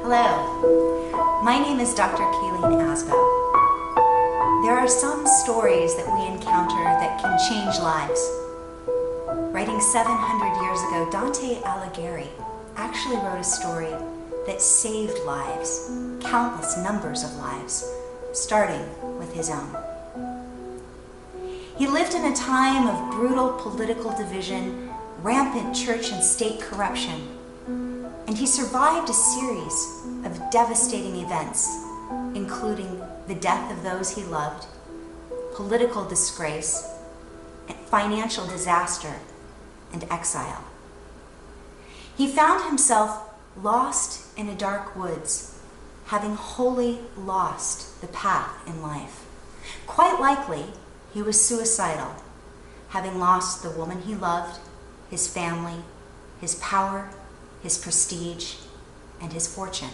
Hello, my name is Dr. Kayleen Asbo. There are some stories that we encounter that can change lives. Writing 700 years ago, Dante Alighieri actually wrote a story that saved lives, countless numbers of lives, starting with his own. He lived in a time of brutal political division, rampant church and state corruption, and he survived a series of devastating events, including the death of those he loved, political disgrace, financial disaster, and exile. He found himself lost in a dark woods, having wholly lost the path in life. Quite likely, he was suicidal, having lost the woman he loved, his family, his power, his prestige, and his fortune.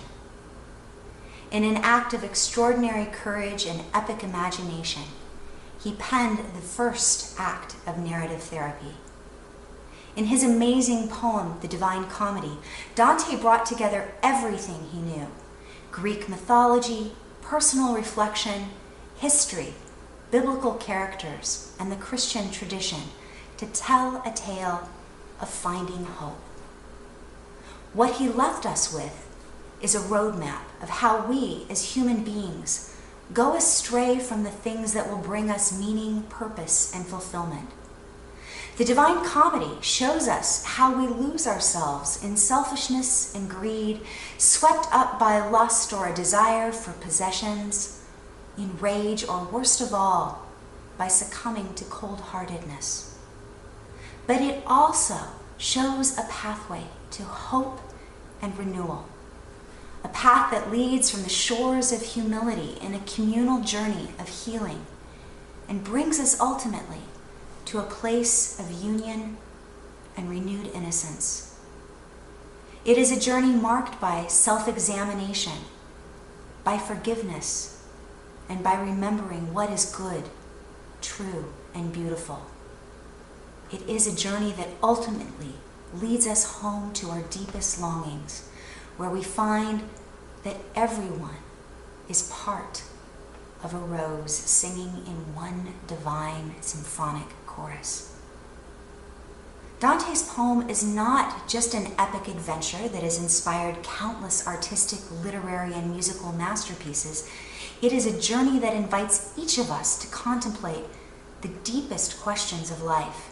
In an act of extraordinary courage and epic imagination, he penned the first act of narrative therapy. In his amazing poem, The Divine Comedy, Dante brought together everything he knew: Greek mythology, personal reflection, history, biblical characters, and the Christian tradition to tell a tale of finding hope. What he left us with is a roadmap of how we, as human beings, go astray from the things that will bring us meaning, purpose, and fulfillment. The Divine Comedy shows us how we lose ourselves in selfishness and greed, swept up by lust or a desire for possessions, in rage, or worst of all, by succumbing to cold-heartedness. But it also shows a pathway to hope and renewal, a path that leads from the shores of humility in a communal journey of healing and brings us ultimately to a place of union and renewed innocence. It is a journey marked by self-examination, by forgiveness, and by remembering what is good, true, and beautiful. It is a journey that ultimately leads us home to our deepest longings, where we find that everyone is part of a rose singing in one divine symphonic chorus. Dante's poem is not just an epic adventure that has inspired countless artistic, literary, and musical masterpieces. It is a journey that invites each of us to contemplate the deepest questions of life.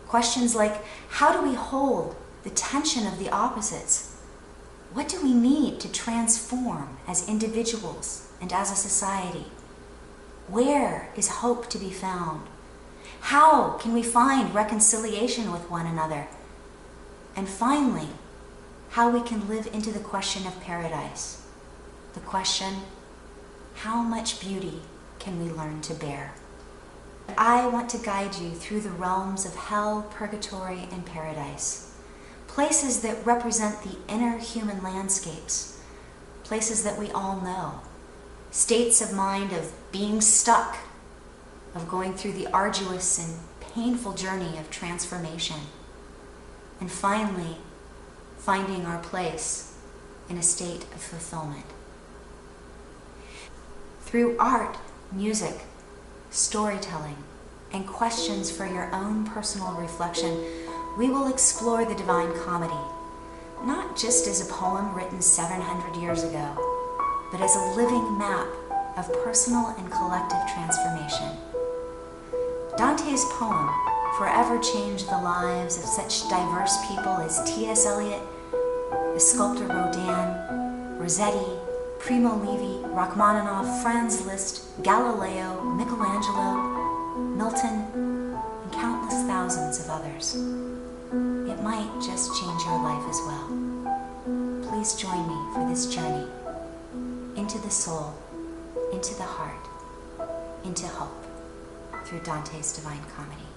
Questions like, how do we hold the tension of the opposites? What do we need to transform as individuals and as a society? Where is hope to be found? How can we find reconciliation with one another? And finally, how we can live into the question of paradise. The question, how much beauty can we learn to bear? I want to guide you through the realms of hell, purgatory, and paradise. Places that represent the inner human landscapes. Places that we all know. States of mind of being stuck, of going through the arduous and painful journey of transformation. And finally, finding our place in a state of fulfillment. Through art, music, storytelling, and questions for your own personal reflection, we will explore the Divine Comedy, not just as a poem written 700 years ago, but as a living map of personal and collective transformation. Dante's poem forever changed the lives of such diverse people as T.S. Eliot, the sculptor Rodin, Rossetti, Primo Levi, Rachmaninoff, Franz Liszt, Galileo, Michelangelo, Milton, and countless thousands of others. It might just change your life as well. Please join me for this journey into the soul, into the heart, into hope through Dante's Divine Comedy.